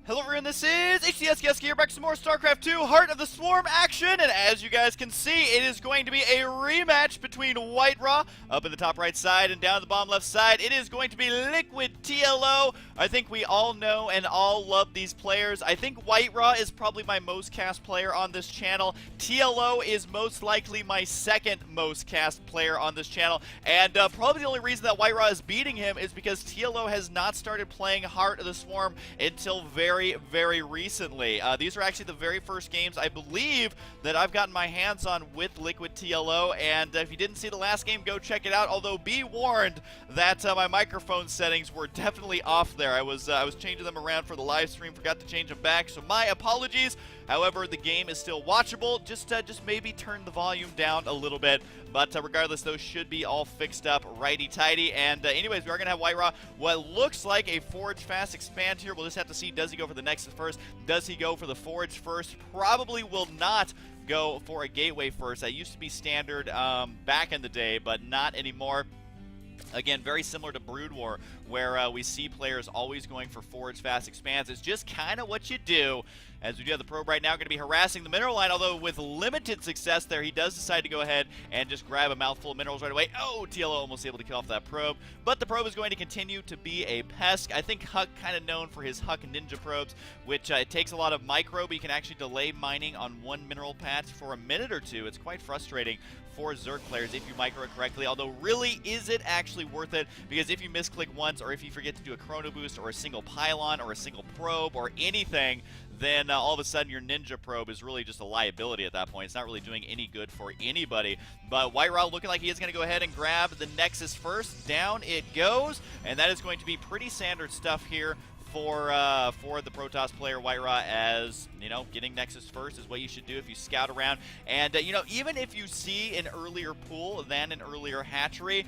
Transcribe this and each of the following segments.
Hello everyone, this is TLO here, back some more Starcraft 2 Heart of the Swarm action, and as you guys can see, it is going to be a rematch between WhiteRa up in the top right side and down in the bottom left side. It is going to be Liquid TLO. I think we all know and all love these players. I think WhiteRa is probably my most cast player on this channel. TLO is most likely my second most cast player on this channel, and probably the only reason that WhiteRa is beating him is because TLO has not started playing Heart of the Swarm until very recently. These are actually the very first games, I believe, that I've gotten my hands on with Liquid TLO, and if you didn't see the last game, go check it out, although be warned that my microphone settings were definitely off there. I was changing them around for the live stream, forgot to change them back, so my apologies. However, the game is still watchable. Just maybe turn the volume down a little bit. But regardless, those should be all fixed up righty-tighty. And anyways, we are going to have WhiteRa. What looks like a Forge Fast expand here. We'll just have to see, does he go for the Nexus first? Does he go for the Forge first? Probably will not go for a Gateway first. That used to be standard back in the day, but not anymore. Again, very similar to Brood War, where we see players always going for Forge Fast Expands. It's just kind of what you do. As we do have the probe right now, going to be harassing the mineral line, although with limited success there, he does decide to go ahead and just grab a mouthful of minerals right away. Oh, TLO almost able to kill off that probe, but the probe is going to continue to be a pest. I think Huck kind of known for his Huck Ninja probes, which it takes a lot of micro, but you can actually delay mining on one mineral patch for a minute or two. It's quite frustrating for Zerg players if you micro it correctly, although really is it actually worth it? Because if you misclick once, or if you forget to do a chrono boost or a single pylon or a single probe or anything, then all of a sudden your ninja probe is really just a liability at that point. It's not really doing any good for anybody. But WhiteRa looking like he is going to go ahead and grab the Nexus first. Down it goes, and that is going to be pretty standard stuff here for the Protoss player WhiteRa, as you know, getting Nexus first is what you should do if you scout around. And you know, even if you see an earlier pool than an earlier hatchery,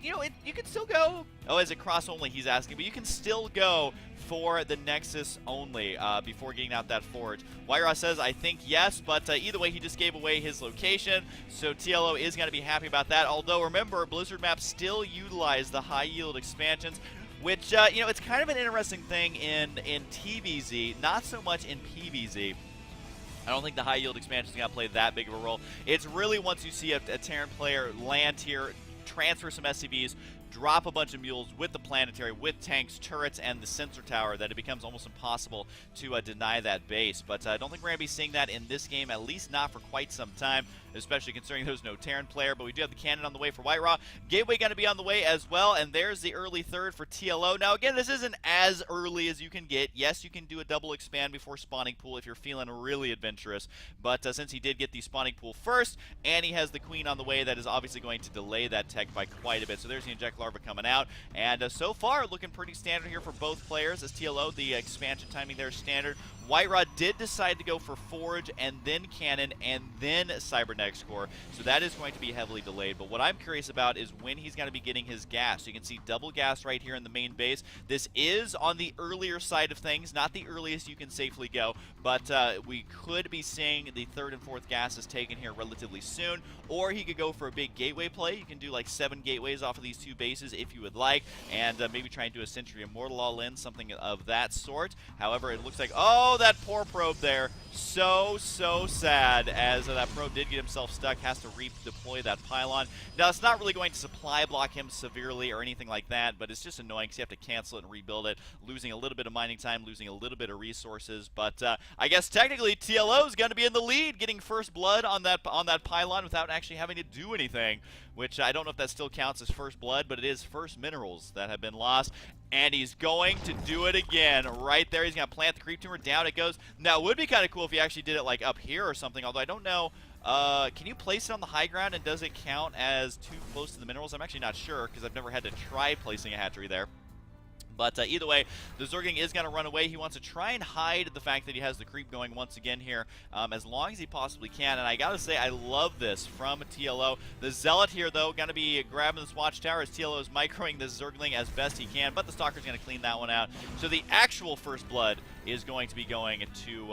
you can still go. Oh, is it cross only? He's asking, but you can still go for the Nexus only before getting out that Forge. WhiteRa says, I think yes, but either way, he just gave away his location, so TLO is going to be happy about that. Although, remember, Blizzard maps still utilize the high yield expansions, which, you know, it's kind of an interesting thing in TvZ, not so much in PvZ. I don't think the high yield expansion is going to play that big of a role. It's really once you see a Terran player land here, transfer some SCVs, drop a bunch of mules with the planetary, with tanks, turrets, and the sensor tower, that it becomes almost impossible to deny that base. But I don't think we're going to be seeing that in this game, at least not for quite some time, especially considering there's no Terran player. But we do have the cannon on the way for WhiteRa. Gateway going to be on the way as well, and there's the early third for TLO. Now, again, this isn't as early as you can get. Yes, you can do a double expand before spawning pool if you're feeling really adventurous, but since he did get the spawning pool first, and he has the queen on the way, that is obviously going to delay that tech by quite a bit. So there's the inject larva coming out, and so far looking pretty standard here for both players. As TLO, the expansion timing there is standard. WhiteRa did decide to go for Forge and then Cannon and then Cybernetics Core, so that is going to be heavily delayed. But what I'm curious about is when he's going to be getting his gas. So you can see double gas right here in the main base. This is on the earlier side of things, not the earliest you can safely go, but we could be seeing the third and fourth gases taken here relatively soon, or he could go for a big gateway play. You can do like 7 gateways off of these 2 bases if you would like, and maybe try and do a Century Immortal all-in, something of that sort. However, it looks like, oh, that poor probe there. So sad, as that probe did get himself stuck, has to redeploy that pylon. Now, it's not really going to supply block him severely or anything like that, but it's just annoying because you have to cancel it and rebuild it, losing a little bit of mining time, losing a little bit of resources. But I guess technically TLO is going to be in the lead, getting first blood on that pylon without actually having to do anything, which I don't know if that still counts as first blood, but it is first minerals that have been lost. And he's going to do it again right there. He's going to plant the creep tumor. Down it goes. Now, it would be kind of cool if he actually did it like up here or something, although I don't know. Can you place it on the high ground, and does it count as too close to the minerals? I'm actually not sure because I've never had to try placing a hatchery there. But either way, the Zergling is going to run away. He wants to try and hide the fact that he has the creep going once again here, as long as he possibly can. And I got to say, I love this from TLO. The Zealot here, though, going to be grabbing this watchtower as TLO is microing the Zergling as best he can, but the Stalker's going to clean that one out. So the actual first blood is going to be going to,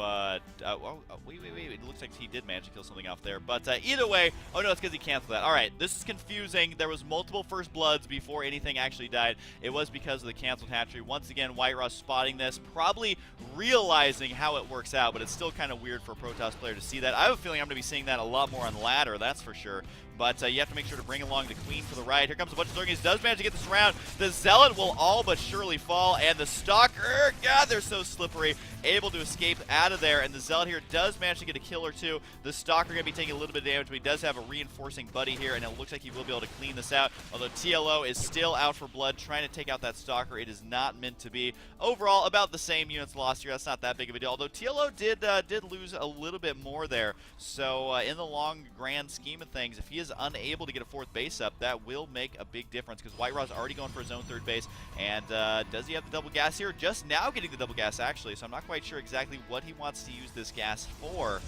wait, it looks like he did manage to kill something off there, but either way, oh no, it's because he canceled that. Alright, this is confusing. There was multiple first bloods before anything actually died. It was because of the canceled hatchery. Once again, WhiteRa spotting this, probably realizing how it works out, but it's still kind of weird for a Protoss player to see that. I have a feeling I'm going to be seeing that a lot more on ladder, that's for sure. But you have to make sure to bring along the Queen for the ride. Here comes a bunch of Zerglings. Does manage to get this round. The Zealot will all but surely fall. And the Stalker, God, they're so slippery. Able to escape out of there. And the Zealot here does manage to get a kill or two. The Stalker going to be taking a little bit of damage, but he does have a reinforcing buddy here. And it looks like he will be able to clean this out. Although TLO is still out for blood, trying to take out that Stalker. It is not meant to be. Overall, about the same units lost here. That's not that big of a deal. Although TLO did lose a little bit more there. So in the long, grand scheme of things, if he is unable to get a fourth base up, that will make a big difference because WhiteRa's already going for his own third base. And does he have the double gas here? Just now getting the double gas, actually. So I'm not quite sure exactly what he wants to use this gas for.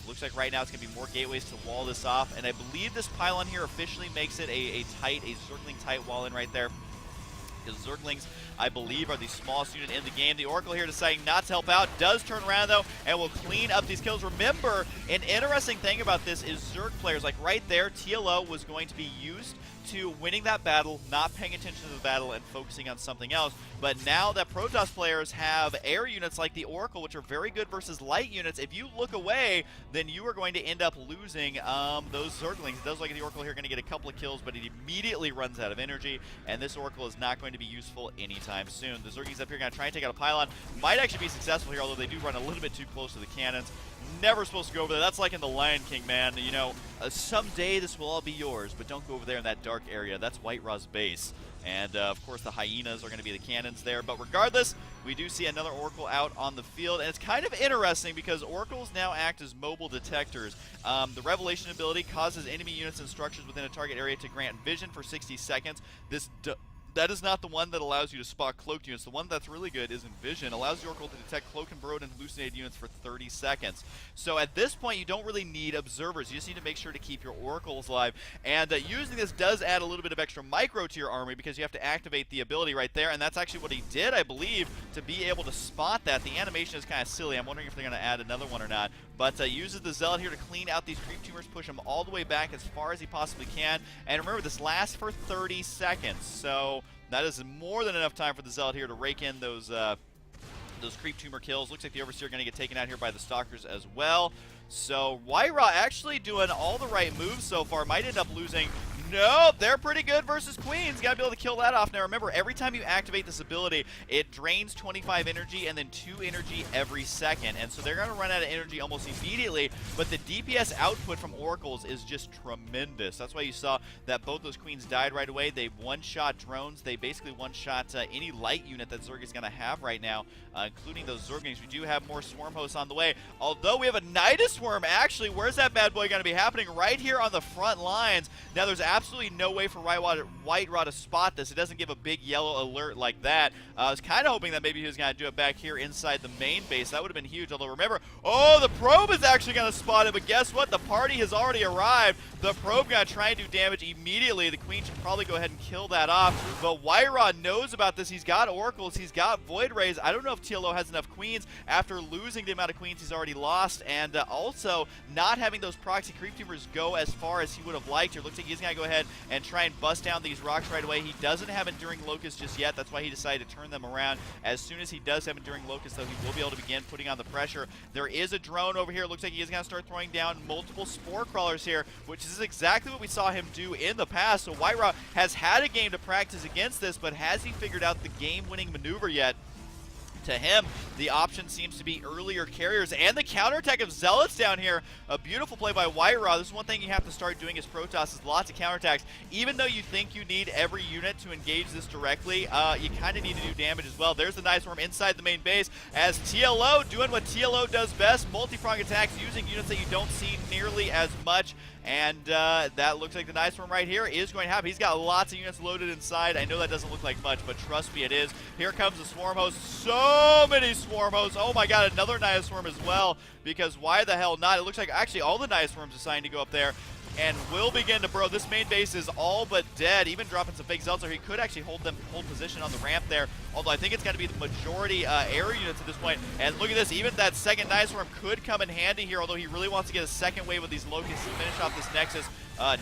Looks like right now it's going to be more gateways to wall this off. And I believe this pylon here officially makes it a Zergling tight wall in right there. Because Zerglings, I believe, are the smallest unit in the game. The Oracle here deciding not to help out. Does turn around, though, and will clean up these kills. Remember, an interesting thing about this is Zerg players, like right there, TLO was going to be used to winning that battle, not paying attention to the battle, and focusing on something else. But now that Protoss players have air units like the Oracle, which are very good versus light units, if you look away, then you are going to end up losing those Zerglings. It does look like the Oracle here going to get a couple of kills, but it immediately runs out of energy, and this Oracle is not going to be useful anytime soon. The Zergies up here going to try and take out a pylon. Might actually be successful here, although they do run a little bit too close to the cannons. Never supposed to go over there. That's like in the Lion King, man. You know, someday this will all be yours, but don't go over there in that dark area. That's WhiteRa's base. And, of course, the Hyenas are going to be the cannons there. But regardless, we do see another Oracle out on the field. And it's kind of interesting because Oracles now act as mobile detectors. The Revelation ability causes enemy units and structures within a target area to grant vision for 60 seconds. That is not the one that allows you to spot cloaked units. The one that's really good is Envision. Allows the Oracle to detect cloaked and burrowed and hallucinated units for 30 seconds. So at this point, you don't really need observers. You just need to make sure to keep your Oracles alive. And using this does add a little bit of extra micro to your army because you have to activate the ability right there. And that's actually what he did, I believe, to be able to spot that. The animation is kind of silly. I'm wondering if they're going to add another one or not. But uses the Zealot here to clean out these creep tumors, push them all the way back as far as he possibly can. And remember, this lasts for 30 seconds. So that is more than enough time for the Zealot here to rake in those creep tumor kills. Looks like the Overseer going to get taken out here by the Stalkers as well. So WhiteRa actually doing all the right moves so far. Might end up losing. Nope, they're pretty good versus Queens. Got to be able to kill that off. Now remember, every time you activate this ability, it drains 25 energy and then 2 energy every second. And so they're going to run out of energy almost immediately. But the DPS output from Oracles is just tremendous. That's why you saw that both those Queens died right away. They one-shot drones. They basically one-shot any light unit that Zerg is going to have right now, including those Zerglings. We do have more Swarm hosts on the way. Although we have a Nidus Swarm, actually, where's that bad boy going to be happening? Right here on the front lines. Now there's absolutely no way for WhiteRa to spot this. It doesn't give a big yellow alert like that. I was kind of hoping that maybe he was going to do it back here inside the main base. That would have been huge. Although remember, oh, the probe is actually going to spot it. But guess what? The party has already arrived. The probe going to try and do damage immediately. The Queen should probably go ahead and kill that off. But WhiteRa knows about this. He's got Oracles. He's got Void Rays. I don't know if TLO has enough Queens after losing the amount of Queens he's already lost. And also not having those proxy creep tumors go as far as he would have liked here. Looks like he's going to go ahead and try and bust down these rocks right away. He doesn't have Enduring Locust just yet. That's why he decided to turn them around. As soon as he does have Enduring Locust, though, he will be able to begin putting on the pressure. There is a drone over here. Looks like he is going to start throwing down multiple Spore Crawlers here, which is exactly what we saw him do in the past. So WhiteRa has had a game to practice against this, but has he figured out the game-winning maneuver yet? To him, the option seems to be earlier carriers and the counterattack of Zealots down here. A beautiful play by WhiteRa. This is one thing you have to start doing as Protoss is lots of counterattacks. Even though you think you need every unit to engage this directly, you kind of need to do damage as well. There's the Nice Worm inside the main base as TLO doing what TLO does best, multi-prong attacks using units that you don't see nearly as much. And that looks like the Nice Worm right here is going to happen. He's got lots of units loaded inside. I know that doesn't look like much, but trust me, it is. Here comes the Swarm Host. So many Swarm Hosts. Oh my god, another Nidus Swarm as well, because why the hell not? It looks like actually all the Nidus Swarms assigned to go up there. and will begin to burrow. This main base is all but dead, even dropping some fake Zeltzer. He could actually hold position on the ramp there, although I think it's going to be the majority air units at this point. And look at this, even that second Night Swarm could come in handy here, although he really wants to get a second wave of these Locusts to finish off this Nexus.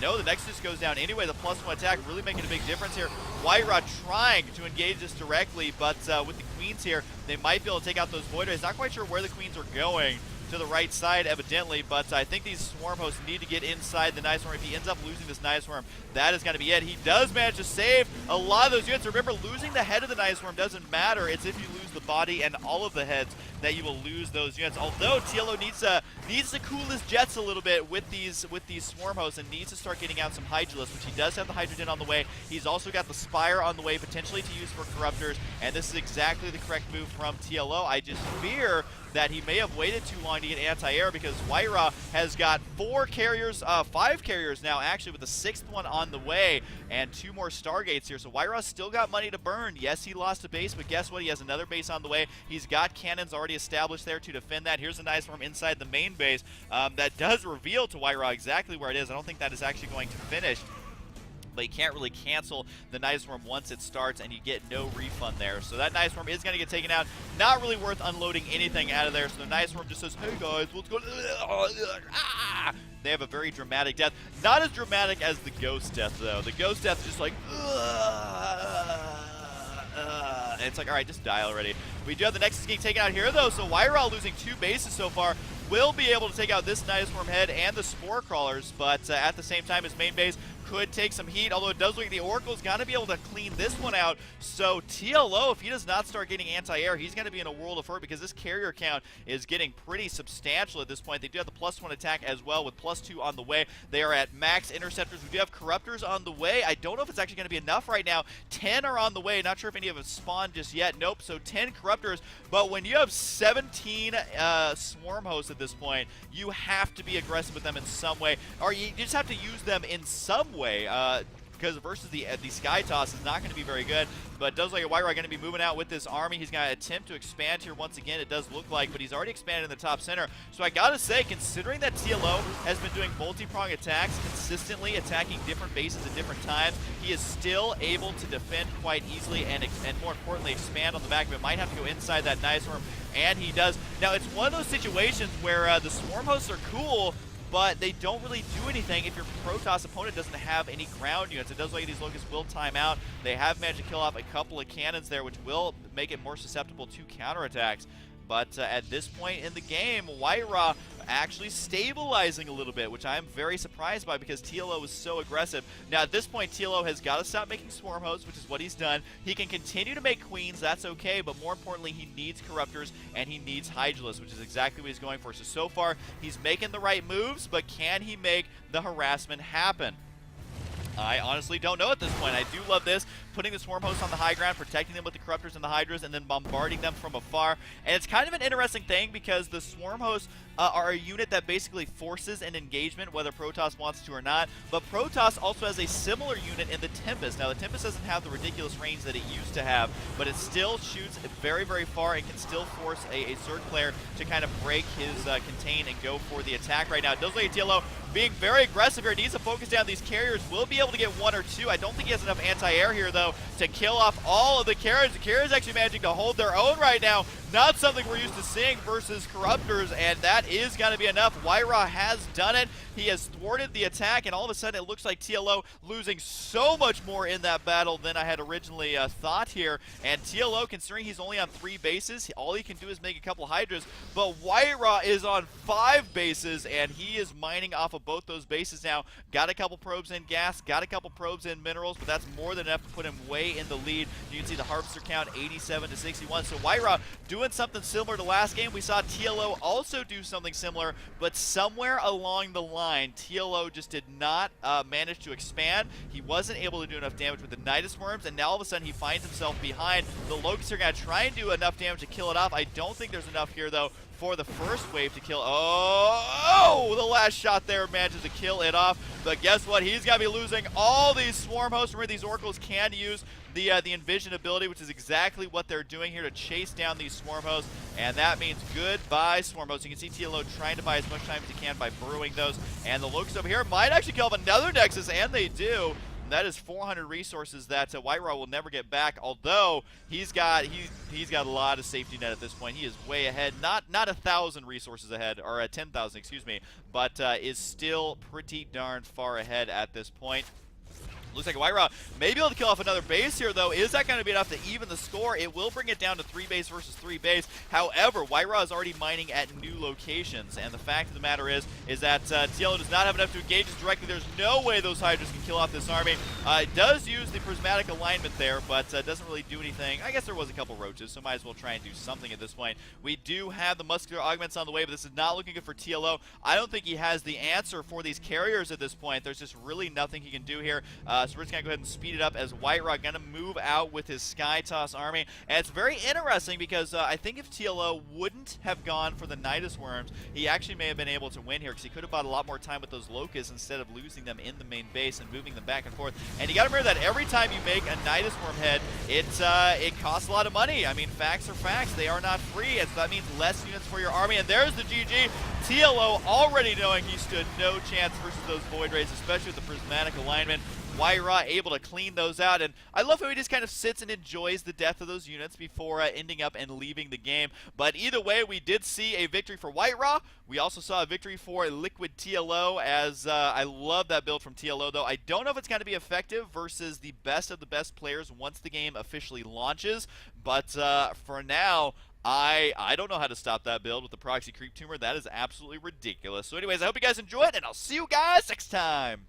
No, the Nexus goes down anyway. The +1 attack really making a big difference here. WhiteRa trying to engage this directly, but with the Queens here, they might be able to take out those Void Rays. Not quite sure where the Queens are going. To the right side, evidently, but I think these Swarm hosts need to get inside the Night Swarm. If he ends up losing this Night Swarm, that is going to be it. He does manage to save a lot of those units. Remember, losing the head of the Night Swarm doesn't matter. It's if you lose the body and all of the heads that you will lose those units. Although TLO needs to cool his jets a little bit with these Swarm hosts and needs to start getting out some Hydralisks, which he does have the Hydrogen on the way. He's also got the Spire on the way, potentially to use for Corruptors, and this is exactly the correct move from TLO. I just fear that he may have waited too long to get anti-air because WhiteRa has got 5 carriers now, actually, with the 6th one on the way and 2 more Stargates here. So WhiteRa's still got money to burn. Yes, he lost a base, but guess what? He has another base on the way. He's got cannons already established there to defend that. Here's a nice from inside the main base that does reveal to WhiteRa exactly where it is. I don't think that is actually going to finish, but you can't really cancel the Night Swarm once it starts, and you get no refund there. So that Night Swarm is going to get taken out. Not really worth unloading anything out of there. So the Night Swarm just says, hey guys, let's go. They have a very dramatic death. Not as dramatic as the Ghost death, though. The Ghost death is just like, and it's like, all right, just die already. We do have the Nexus getting taken out here, though, so WhiteRa losing 2 bases so far will be able to take out this Night Swarm head and the Spore Crawlers, but at the same time, his main base could take some heat, although it does look like the Oracle's got to be able to clean this one out. So TLO, if he does not start getting anti-air, he's going to be in a world of hurt because this carrier count is getting pretty substantial at this point. They do have the +1 attack as well with +2 on the way. They are at max interceptors. We do have Corruptors on the way. I don't know if it's actually going to be enough right now. 10 are on the way. Not sure if any of them spawned just yet. Nope, so 10 Corruptors. But when you have 17 Swarm hosts at this point, you have to be aggressive with them in some way, or you just have to use them in some way, because versus the Sky Toss is not going to be very good. But it does look like WhiteRa going to be moving out with this army. He's going to attempt to expand here once again, it does look like, but he's already expanded in the top center. So I got to say, considering that TLO has been doing multi-prong attacks, consistently attacking different bases at different times, he is still able to defend quite easily and more importantly, expand on the back of it. Might have to go inside that Night Swarm, and he does. Now, it's one of those situations where the Swarm hosts are cool, but they don't really do anything if your Protoss opponent doesn't have any ground units. It does look like these Locusts will time out. They have managed to kill off a couple of cannons there, which will make it more susceptible to counterattacks. But at this point in the game, WhiteRa actually stabilizing a little bit, which I'm very surprised by because TLO was so aggressive. Now at this point, TLO has got to stop making Swarm hosts, which is what he's done. He can continue to make Queens, that's okay, but more importantly, he needs Corruptors and he needs Hydralisks, which is exactly what he's going for. So far, he's making the right moves, but can he make the harassment happen? I honestly don't know at this point. I do love this, putting the Swarm hosts on the high ground, protecting them with the Corruptors and the Hydras, and then bombarding them from afar. And it's kind of an interesting thing because the Swarm hosts are a unit that basically forces an engagement, whether Protoss wants to or not. But Protoss also has a similar unit in the Tempest. Now, the Tempest doesn't have the ridiculous range that it used to have, but it still shoots very, very far and can still force a Zerg player to kind of break his contain and go for the attack right now. It does look like TLO being very aggressive here. Needs to focus down these carriers. Will be able to get 1 or 2. I don't think he has enough anti-air here, though, to kill off all of the carriers. The carriers actually managing to hold their own right now. Not something we're used to seeing versus Corruptors, and that is going to be enough. WhiteRa has done it. He has thwarted the attack, and all of a sudden it looks like TLO losing so much more in that battle than I had originally thought here. And TLO, considering he's only on 3 bases, all he can do is make a couple Hydras, but WhiteRa is on 5 bases, and he is mining off of both those bases now. Got a couple probes in gas, got a couple probes in minerals, but that's more than enough to put him way in the lead. You can see the Harvester count 87 to 61. So WhiteRa doing something similar to last game. We saw TLO also do something similar, but somewhere along the line, TLO just did not manage to expand. He wasn't able to do enough damage with the Nidus Worms, and now all of a sudden he finds himself behind. The Locusts are going to try and do enough damage to kill it off. I don't think there's enough here, though, for the first wave to kill. Oh, the last shot there manages to kill it off. But guess what? He's going to be losing all these Swarm hosts. Remember, these Oracles can use the Envision ability, which is exactly what they're doing here to chase down these Swarm hosts, and that means goodbye Swarm hosts. You can see TLO trying to buy as much time as he can by burrowing those, and the Locust over here might actually kill off another Nexus, and they do. And that is 400 resources that WhiteRa will never get back. Although he's got a lot of safety net at this point. He is way ahead, not 1,000 resources ahead, or 10,000, excuse me, but is still pretty darn far ahead at this point. Looks like WhiteRa may be able to kill off another base here, though. Is that going to be enough to even the score? It will bring it down to 3 base versus 3 base. However, WhiteRa is already mining at new locations, and the fact of the matter is that TLO does not have enough to engage us directly. There's no way those Hydras can kill off this army. It does use the prismatic alignment there, but doesn't really do anything. I guess there was a couple roaches, so might as well try and do something at this point. We do have the muscular augments on the way, but this is not looking good for TLO. I don't think he has the answer for these carriers at this point. There's just really nothing he can do here. So we're just going to go ahead and speed it up as WhiteRa going to move out with his Sky Toss army. And it's very interesting because I think if TLO wouldn't have gone for the Nidus Worms, he actually may have been able to win here because he could have bought a lot more time with those Locusts instead of losing them in the main base and moving them back and forth. And you got to remember that every time you make a Nidus Worm head, it costs a lot of money. I mean, facts are facts. They are not free, and so that means less units for your army. And there's the GG. TLO already knowing he stood no chance versus those Void Rays, especially with the prismatic alignment. WhiteRa able to clean those out, and I love how he just kind of sits and enjoys the death of those units before ending up and leaving the game. But either way, we did see a victory for WhiteRa. We also saw a victory for Liquid TLO, as I love that build from TLO, though I don't know if it's going to be effective versus the best of the best players once the game officially launches. But for now, I don't know how to stop that build with the Proxy Creep Tumor. That is absolutely ridiculous. So anyways, I hope you guys enjoy it, and I'll see you guys next time.